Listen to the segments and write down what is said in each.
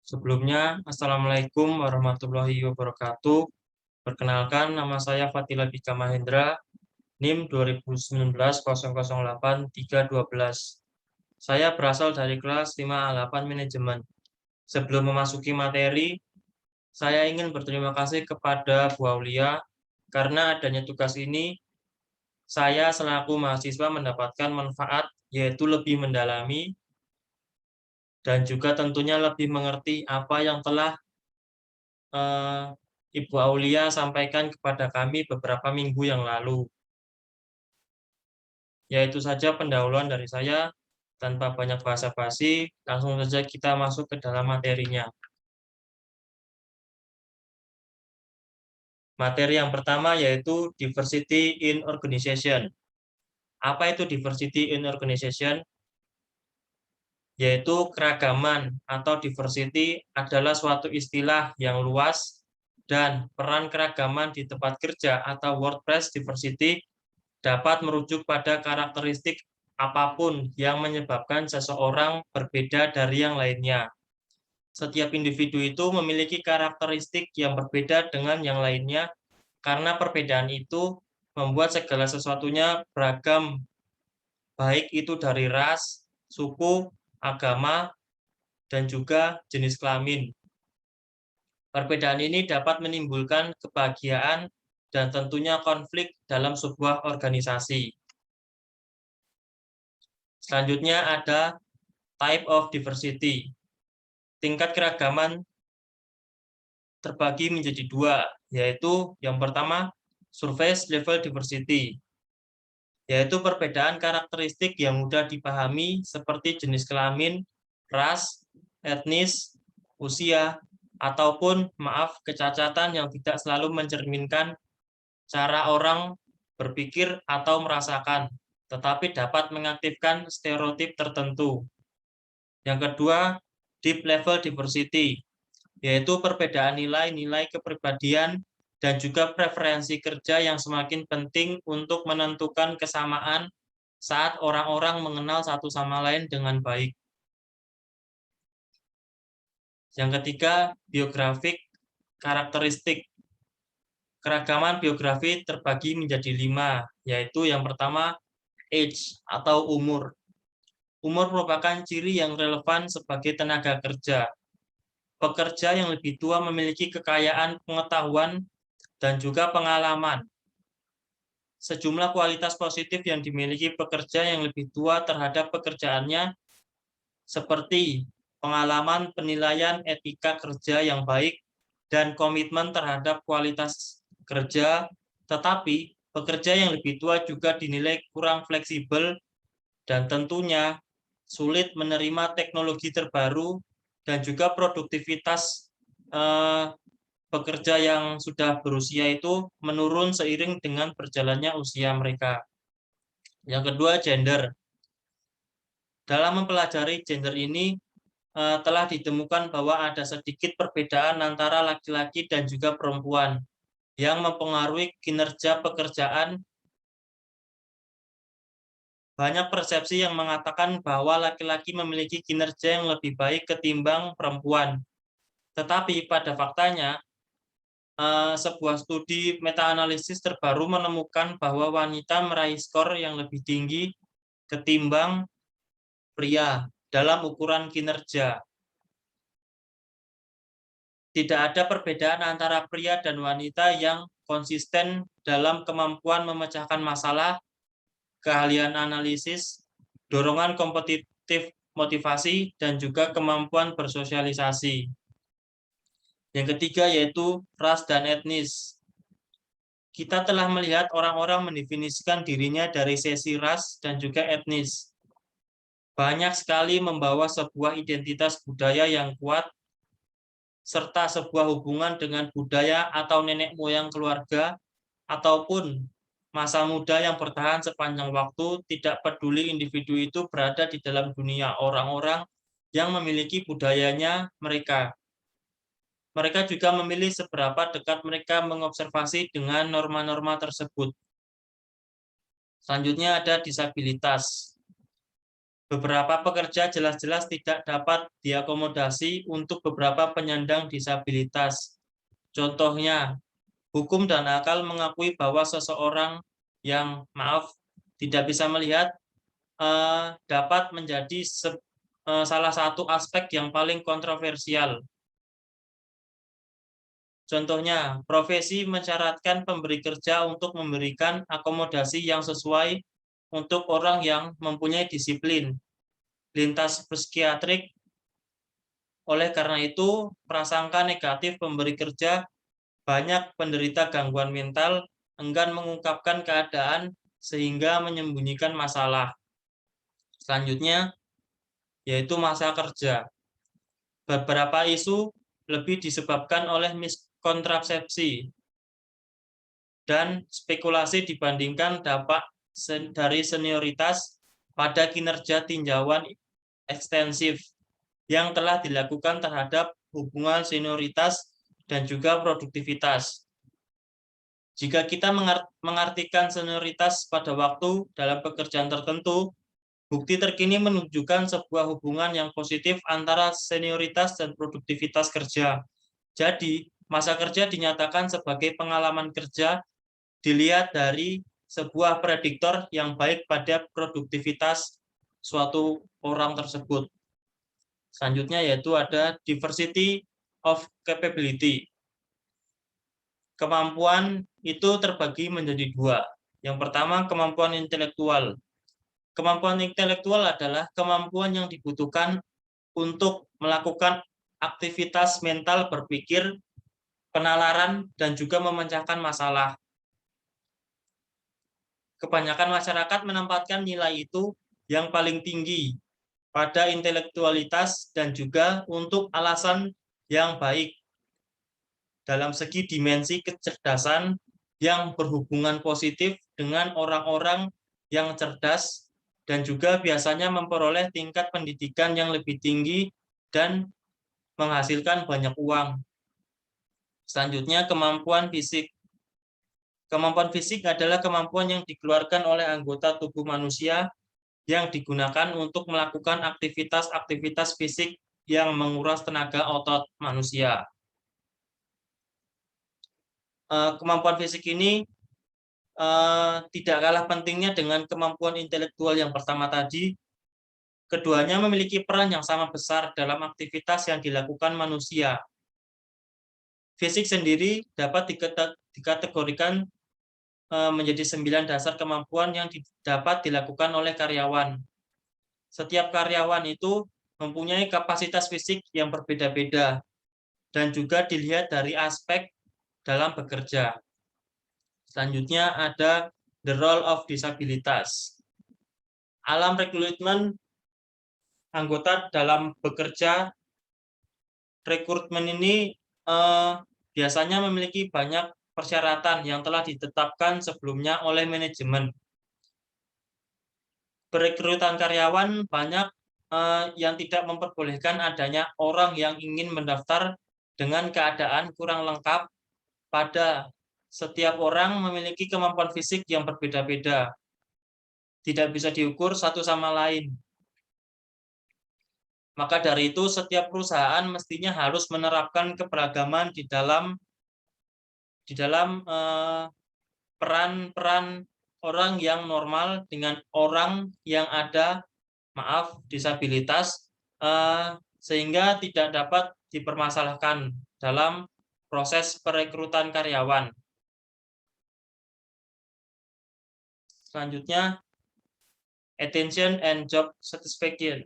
Sebelumnya, Assalamualaikum warahmatullahi wabarakatuh. Perkenalkan, nama saya Fatila Bika Mahendra, NIM 2019-008312. Saya berasal dari kelas 5A8 Manajemen. Sebelum memasuki materi, saya ingin berterima kasih kepada Bu Aulia karena adanya tugas ini, saya selaku mahasiswa mendapatkan manfaat, yaitu lebih mendalami dan juga tentunya lebih mengerti apa yang telah eh, Ibu Aulia sampaikan kepada kami beberapa minggu yang lalu. Yaitu saja pendahuluan dari saya, tanpa banyak basa-basi, langsung saja kita masuk ke dalam materinya. Materi yang pertama yaitu Diversity in Organization. Apa itu Diversity in Organization? Yaitu keragaman atau diversity adalah suatu istilah yang luas dan peran keragaman di tempat kerja atau workplace diversity dapat merujuk pada karakteristik apapun yang menyebabkan seseorang berbeda dari yang lainnya. Setiap individu itu memiliki karakteristik yang berbeda dengan yang lainnya karena perbedaan itu membuat segala sesuatunya beragam, baik itu dari ras, suku, agama, dan juga jenis kelamin. Perbedaan ini dapat menimbulkan kebahagiaan dan tentunya konflik dalam sebuah organisasi. Selanjutnya ada type of diversity. Tingkat keragaman terbagi menjadi dua, yaitu yang pertama surface level diversity, yaitu perbedaan karakteristik yang mudah dipahami seperti jenis kelamin, ras, etnis, usia, ataupun kecacatan yang tidak selalu mencerminkan cara orang berpikir atau merasakan, tetapi dapat mengaktifkan stereotip tertentu. Yang kedua, deep level diversity, yaitu perbedaan nilai-nilai kepribadian dan juga preferensi kerja yang semakin penting untuk menentukan kesamaan saat orang-orang mengenal satu sama lain dengan baik. Yang ketiga, biografik karakteristik. Keragaman biografi terbagi menjadi 5, yaitu yang pertama, age atau umur. Umur merupakan ciri yang relevan sebagai tenaga kerja. Pekerja yang lebih tua memiliki kekayaan pengetahuan dan juga pengalaman. Sejumlah kualitas positif yang dimiliki pekerja yang lebih tua terhadap pekerjaannya seperti pengalaman, penilaian, etika kerja yang baik, dan komitmen terhadap kualitas kerja, tetapi pekerja yang lebih tua juga dinilai kurang fleksibel dan tentunya sulit menerima teknologi terbaru dan juga produktivitas pekerja yang sudah berusia itu menurun seiring dengan berjalannya usia mereka. Yang kedua, gender. Dalam mempelajari gender ini telah ditemukan bahwa ada sedikit perbedaan antara laki-laki dan juga perempuan yang mempengaruhi kinerja pekerjaan. Banyak persepsi yang mengatakan bahwa laki-laki memiliki kinerja yang lebih baik ketimbang perempuan. Tetapi pada faktanya, sebuah studi meta-analisis terbaru menemukan bahwa wanita meraih skor yang lebih tinggi ketimbang pria dalam ukuran kinerja. Tidak ada perbedaan antara pria dan wanita yang konsisten dalam kemampuan memecahkan masalah, keahlian analisis, dorongan kompetitif motivasi, dan juga kemampuan bersosialisasi. Yang ketiga yaitu ras dan etnis. Kita telah melihat orang-orang mendefinisikan dirinya dari sisi ras dan juga etnis. Banyak sekali membawa sebuah identitas budaya yang kuat, serta sebuah hubungan dengan budaya atau nenek moyang keluarga, ataupun masa muda yang bertahan sepanjang waktu, tidak peduli individu itu berada di dalam dunia orang-orang yang memiliki budayanya mereka. Mereka juga memilih seberapa dekat mereka mengobservasi dengan norma-norma tersebut. Selanjutnya ada disabilitas. Beberapa pekerja jelas-jelas tidak dapat diakomodasi untuk beberapa penyandang disabilitas. Contohnya, hukum dan akal mengakui bahwa seseorang yang tidak bisa melihat dapat menjadi salah satu aspek yang paling kontroversial. Contohnya, profesi mensyaratkan pemberi kerja untuk memberikan akomodasi yang sesuai untuk orang yang mempunyai disiplin lintas psikiatrik. Oleh karena itu, prasangka negatif pemberi kerja, banyak penderita gangguan mental enggan mengungkapkan keadaan sehingga menyembunyikan masalah. Selanjutnya, yaitu masa kerja. Beberapa isu lebih disebabkan oleh miskontrasepsi dan spekulasi dibandingkan dampak dari senioritas pada kinerja tinjauan ekstensif yang telah dilakukan terhadap hubungan senioritas dan juga produktivitas. Jika kita mengartikan senioritas pada waktu dalam pekerjaan tertentu, bukti terkini menunjukkan sebuah hubungan yang positif antara senioritas dan produktivitas kerja. Jadi, masa kerja dinyatakan sebagai pengalaman kerja dilihat dari sebuah prediktor yang baik pada produktivitas suatu orang tersebut. Selanjutnya yaitu ada diversity of capability. Kemampuan itu terbagi menjadi dua. Yang pertama, kemampuan intelektual. Kemampuan intelektual adalah kemampuan yang dibutuhkan untuk melakukan aktivitas mental berpikir, penalaran, dan juga memecahkan masalah. Kebanyakan masyarakat menempatkan nilai itu yang paling tinggi pada intelektualitas dan juga untuk alasan yang baik dalam segi dimensi kecerdasan yang berhubungan positif dengan orang-orang yang cerdas dan juga biasanya memperoleh tingkat pendidikan yang lebih tinggi dan menghasilkan banyak uang. Selanjutnya, kemampuan fisik. Kemampuan fisik adalah kemampuan yang dikeluarkan oleh anggota tubuh manusia yang digunakan untuk melakukan aktivitas-aktivitas fisik yang menguras tenaga otot manusia. Kemampuan fisik ini tidak kalah pentingnya dengan kemampuan intelektual yang pertama tadi. Keduanya memiliki peran yang sama besar dalam aktivitas yang dilakukan manusia. Fisik sendiri dapat dikategorikan menjadi 9 dasar kemampuan yang dapat dilakukan oleh karyawan. Setiap karyawan itu mempunyai kapasitas fisik yang berbeda-beda dan juga dilihat dari aspek dalam bekerja. Selanjutnya ada the role of disabilitas. Alam rekrutmen anggota dalam bekerja, rekrutmen ini biasanya memiliki banyak persyaratan yang telah ditetapkan sebelumnya oleh manajemen. Perekrutan karyawan banyak yang tidak memperbolehkan adanya orang yang ingin mendaftar dengan keadaan kurang lengkap. Pada setiap orang memiliki kemampuan fisik yang berbeda-beda, tidak bisa diukur satu sama lain. Maka dari itu setiap perusahaan mestinya harus menerapkan keberagaman di dalam peran-peran orang yang normal dengan orang yang ada disabilitas, sehingga tidak dapat dipermasalahkan dalam proses perekrutan karyawan. Selanjutnya, attention and job satisfaction.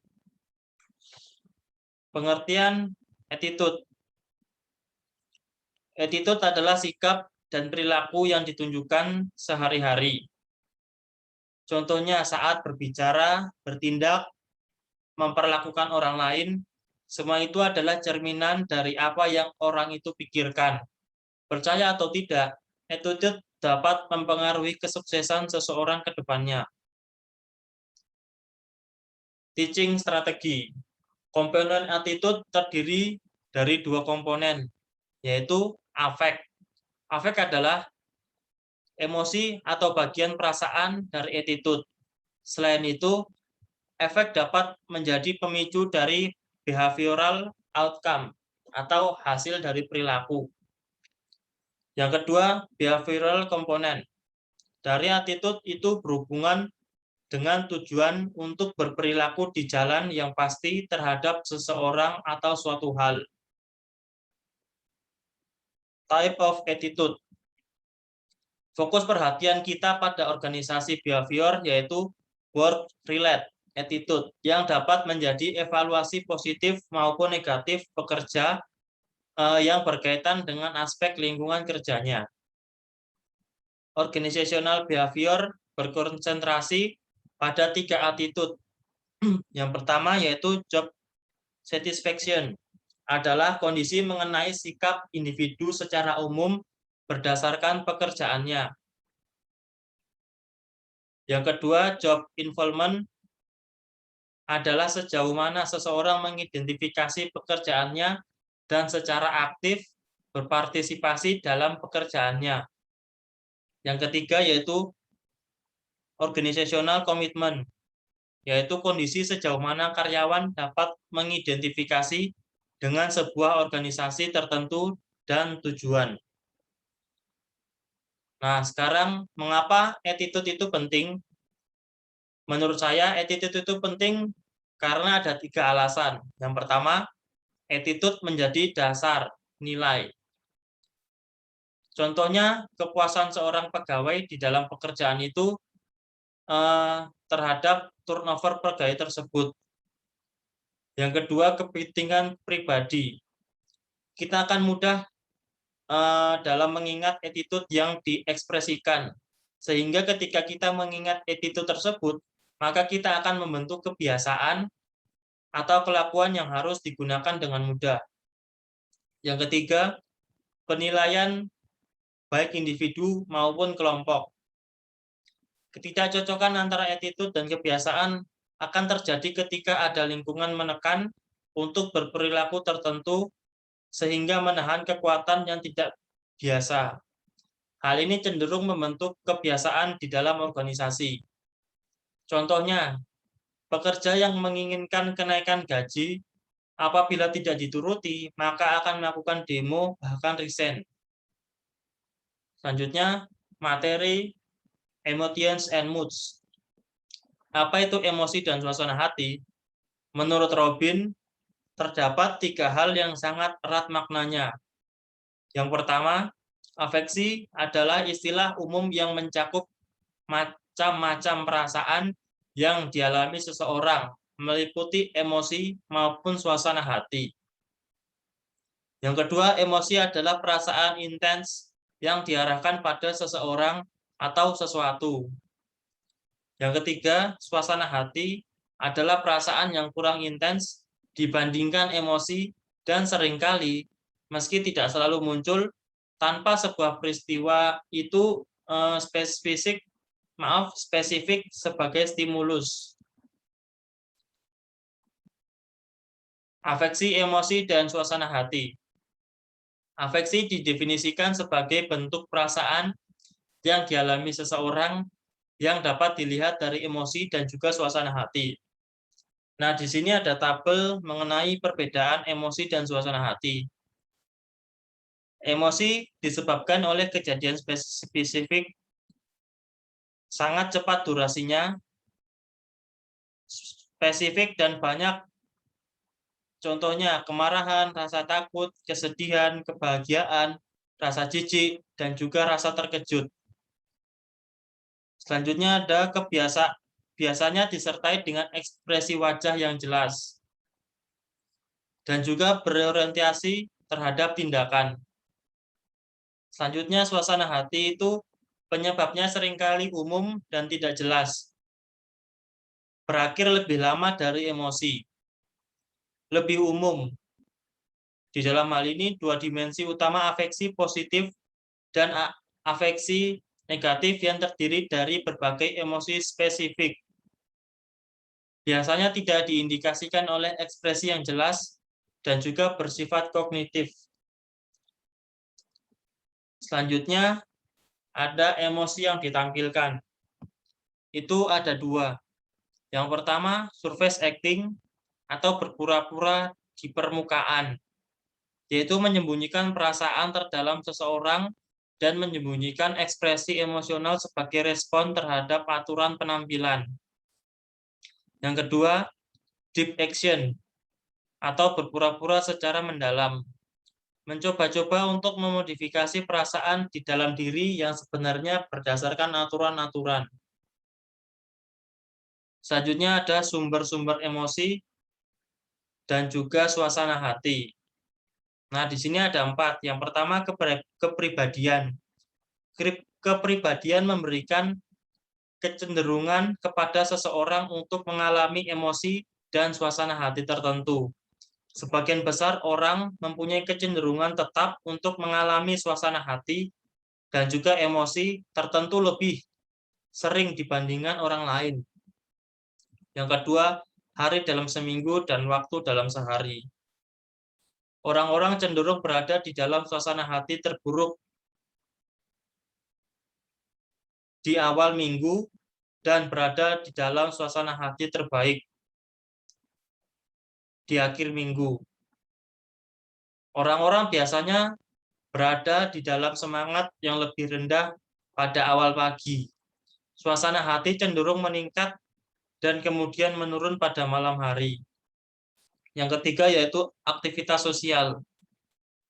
Pengertian attitude. Attitude adalah sikap dan perilaku yang ditunjukkan sehari-hari. Contohnya saat berbicara, bertindak, memperlakukan orang lain, semua itu adalah cerminan dari apa yang orang itu pikirkan. Percaya atau tidak, attitude dapat mempengaruhi kesuksesan seseorang ke depannya. Teaching strategi. Komponen attitude terdiri dari dua komponen, yaitu afek. Afek adalah emosi atau bagian perasaan dari attitude. Selain itu, efek dapat menjadi pemicu dari behavioral outcome atau hasil dari perilaku. Yang kedua, behavioral component. Dari attitude itu berhubungan dengan tujuan untuk berperilaku di jalan yang pasti terhadap seseorang atau suatu hal. Type of attitude. Fokus perhatian kita pada organisasi behavior yaitu work-related attitude yang dapat menjadi evaluasi positif maupun negatif pekerja yang berkaitan dengan aspek lingkungan kerjanya. Organizational behavior berkonsentrasi pada 3 attitude. Yang pertama yaitu job satisfaction, adalah kondisi mengenai sikap individu secara umum berdasarkan pekerjaannya. Yang kedua, job involvement, adalah sejauh mana seseorang mengidentifikasi pekerjaannya dan secara aktif berpartisipasi dalam pekerjaannya. Yang ketiga yaitu organizational commitment, yaitu kondisi sejauh mana karyawan dapat mengidentifikasi dengan sebuah organisasi tertentu dan tujuan. Nah, sekarang mengapa attitude itu penting? Menurut saya, attitude itu penting karena ada 3 alasan. Yang pertama, attitude menjadi dasar nilai. Contohnya, kepuasan seorang pegawai di dalam pekerjaan itu terhadap turnover pegawai tersebut. Yang kedua, kepentingan pribadi. Kita akan mudah dalam mengingat attitude yang diekspresikan. Sehingga ketika kita mengingat attitude tersebut, maka kita akan membentuk kebiasaan atau kelakuan yang harus digunakan dengan mudah. Yang ketiga, penilaian baik individu maupun kelompok. Ketidakcocokan antara attitude dan kebiasaan akan terjadi ketika ada lingkungan menekan untuk berperilaku tertentu sehingga menahan kekuatan yang tidak biasa. Hal ini cenderung membentuk kebiasaan di dalam organisasi. Contohnya, pekerja yang menginginkan kenaikan gaji apabila tidak dituruti, maka akan melakukan demo bahkan resign. Selanjutnya, materi, emotions and moods. Apa itu emosi dan suasana hati? Menurut Robin, terdapat 3 hal yang sangat erat maknanya. Yang pertama, afeksi adalah istilah umum yang mencakup macam-macam perasaan yang dialami seseorang, meliputi emosi maupun suasana hati. Yang kedua, emosi adalah perasaan intens yang diarahkan pada seseorang atau sesuatu. Yang ketiga, suasana hati adalah perasaan yang kurang intens dibandingkan emosi dan seringkali, meski tidak selalu muncul, tanpa sebuah peristiwa itu spesifik sebagai stimulus. Afeksi, emosi, dan suasana hati. Afeksi didefinisikan sebagai bentuk perasaan yang dialami seseorang yang dapat dilihat dari emosi dan juga suasana hati. Nah, di sini ada tabel mengenai perbedaan emosi dan suasana hati. Emosi disebabkan oleh kejadian spesifik, sangat cepat durasinya, spesifik dan banyak. Contohnya kemarahan, rasa takut, kesedihan, kebahagiaan, rasa jijik, dan juga rasa terkejut. Selanjutnya ada biasanya disertai dengan ekspresi wajah yang jelas dan juga berorientasi terhadap tindakan. Selanjutnya suasana hati itu penyebabnya seringkali umum dan tidak jelas. Berakhir lebih lama dari emosi. Lebih umum. Di dalam hal ini 2 dimensi utama afeksi positif dan afeksi negatif yang terdiri dari berbagai emosi spesifik. Biasanya tidak diindikasikan oleh ekspresi yang jelas dan juga bersifat kognitif. Selanjutnya, ada emosi yang ditampilkan. Itu ada 2. Yang pertama, surface acting atau berpura-pura di permukaan, yaitu menyembunyikan perasaan terdalam seseorang dan menyembunyikan ekspresi emosional sebagai respon terhadap aturan penampilan. Yang kedua, deep action atau berpura-pura secara mendalam, mencoba-coba untuk memodifikasi perasaan di dalam diri yang sebenarnya berdasarkan aturan-aturan. Selanjutnya ada sumber-sumber emosi dan juga suasana hati. Nah, di sini ada 4. Yang pertama, kepribadian. Kepribadian memberikan kecenderungan kepada seseorang untuk mengalami emosi dan suasana hati tertentu. Sebagian besar orang mempunyai kecenderungan tetap untuk mengalami suasana hati dan juga emosi tertentu lebih sering dibandingkan orang lain. Yang kedua, hari dalam seminggu dan waktu dalam sehari. Orang-orang cenderung berada di dalam suasana hati terburuk di awal minggu dan berada di dalam suasana hati terbaik di akhir minggu. Orang-orang biasanya berada di dalam semangat yang lebih rendah pada awal pagi. Suasana hati cenderung meningkat dan kemudian menurun pada malam hari. Yang ketiga yaitu aktivitas sosial.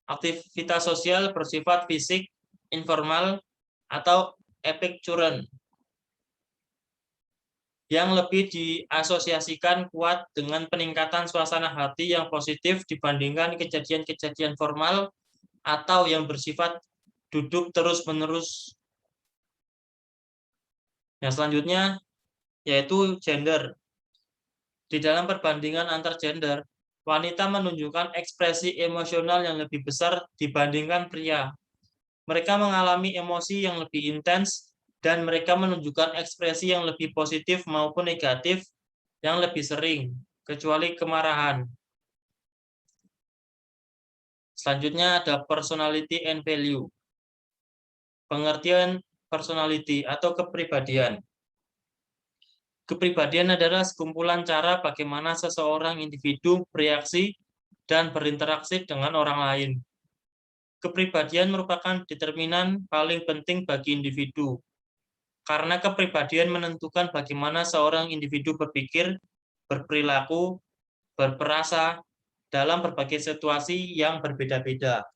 Aktivitas sosial bersifat fisik, informal, atau epikurean yang lebih diasosiasikan kuat dengan peningkatan suasana hati yang positif dibandingkan kejadian-kejadian formal atau yang bersifat duduk terus-menerus. Yang selanjutnya yaitu gender. Di dalam perbandingan antar gender, wanita menunjukkan ekspresi emosional yang lebih besar dibandingkan pria. Mereka mengalami emosi yang lebih intens dan mereka menunjukkan ekspresi yang lebih positif maupun negatif yang lebih sering, kecuali kemarahan. Selanjutnya ada personality and value. Pengertian personality atau kepribadian. Kepribadian adalah sekumpulan cara bagaimana seseorang individu bereaksi dan berinteraksi dengan orang lain. Kepribadian merupakan determinan paling penting bagi individu, karena kepribadian menentukan bagaimana seorang individu berpikir, berperilaku, berperasa dalam berbagai situasi yang berbeda-beda.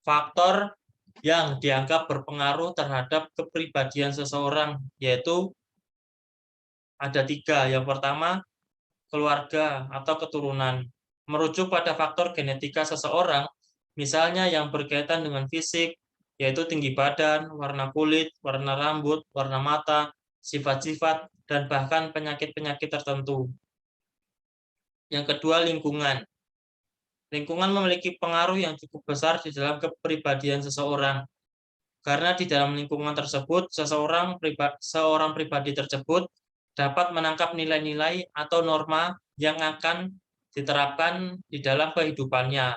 Faktor yang dianggap berpengaruh terhadap kepribadian seseorang yaitu ada 3. Yang pertama, keluarga atau keturunan. Merujuk pada faktor genetika seseorang, misalnya yang berkaitan dengan fisik, yaitu tinggi badan, warna kulit, warna rambut, warna mata, sifat-sifat, dan bahkan penyakit-penyakit tertentu. Yang kedua, lingkungan. Lingkungan memiliki pengaruh yang cukup besar di dalam kepribadian seseorang. Karena di dalam lingkungan tersebut, seorang pribadi tersebut dapat menangkap nilai-nilai atau norma yang akan diterapkan di dalam kehidupannya.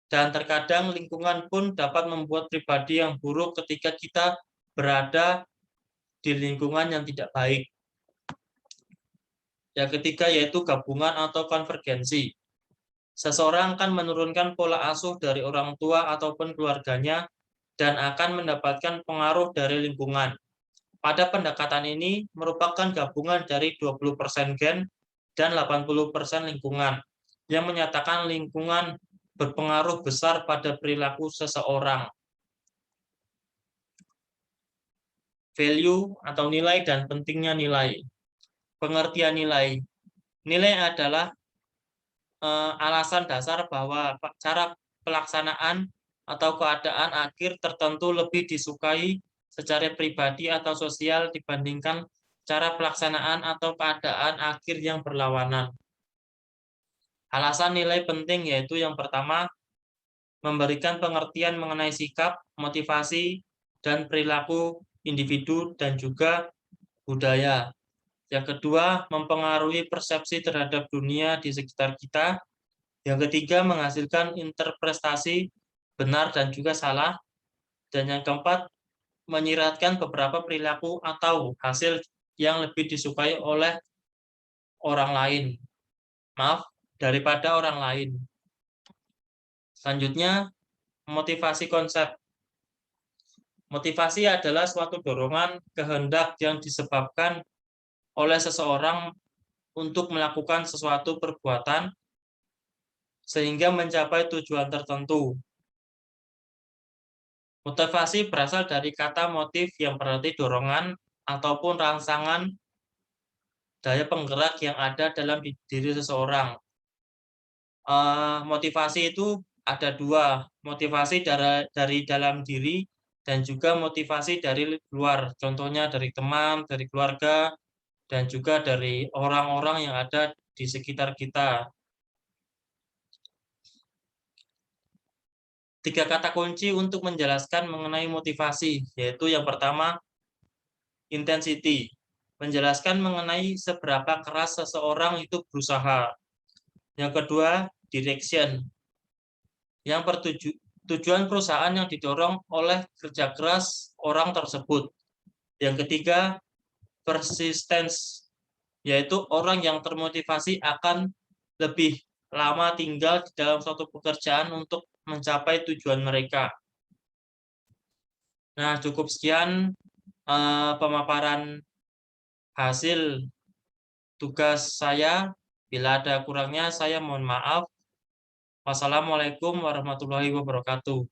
Dan terkadang lingkungan pun dapat membuat pribadi yang buruk ketika kita berada di lingkungan yang tidak baik. Yang ketiga yaitu gabungan atau konvergensi. Seseorang akan menurunkan pola asuh dari orang tua ataupun keluarganya dan akan mendapatkan pengaruh dari lingkungan. Pada pendekatan ini merupakan gabungan dari 20% gen dan 80% lingkungan, yang menyatakan lingkungan berpengaruh besar pada perilaku seseorang. Value atau nilai dan pentingnya nilai. Pengertian nilai. Nilai adalah alasan dasar bahwa cara pelaksanaan atau keadaan akhir tertentu lebih disukai secara pribadi atau sosial dibandingkan cara pelaksanaan atau keadaan akhir yang berlawanan. Alasan nilai penting yaitu yang pertama, memberikan pengertian mengenai sikap, motivasi, dan perilaku individu dan juga budaya. Yang kedua, mempengaruhi persepsi terhadap dunia di sekitar kita. Yang ketiga, menghasilkan interpretasi benar dan juga salah. Dan yang keempat, menyiratkan beberapa perilaku atau hasil yang lebih disukai oleh orang lain. Maaf, daripada orang lain. Selanjutnya, motivasi konsep. Motivasi adalah suatu dorongan kehendak yang disebabkan oleh seseorang untuk melakukan sesuatu perbuatan sehingga mencapai tujuan tertentu. Motivasi berasal dari kata motif yang berarti dorongan ataupun rangsangan daya penggerak yang ada dalam diri seseorang. Motivasi itu ada dua, motivasi dari dalam diri dan juga motivasi dari luar, contohnya dari teman, dari keluarga, dan juga dari orang-orang yang ada di sekitar kita. 3 kata kunci untuk menjelaskan mengenai motivasi, yaitu yang pertama, intensity, menjelaskan mengenai seberapa keras seseorang itu berusaha. Yang kedua, direction, yang tujuan perusahaan yang didorong oleh kerja keras orang tersebut. Yang ketiga, persistence, yaitu orang yang termotivasi akan lebih lama tinggal di dalam suatu pekerjaan untuk mencapai tujuan mereka. Nah, cukup sekian pemaparan hasil tugas saya. Bila ada kurangnya, saya mohon maaf. Wassalamualaikum warahmatullahi wabarakatuh.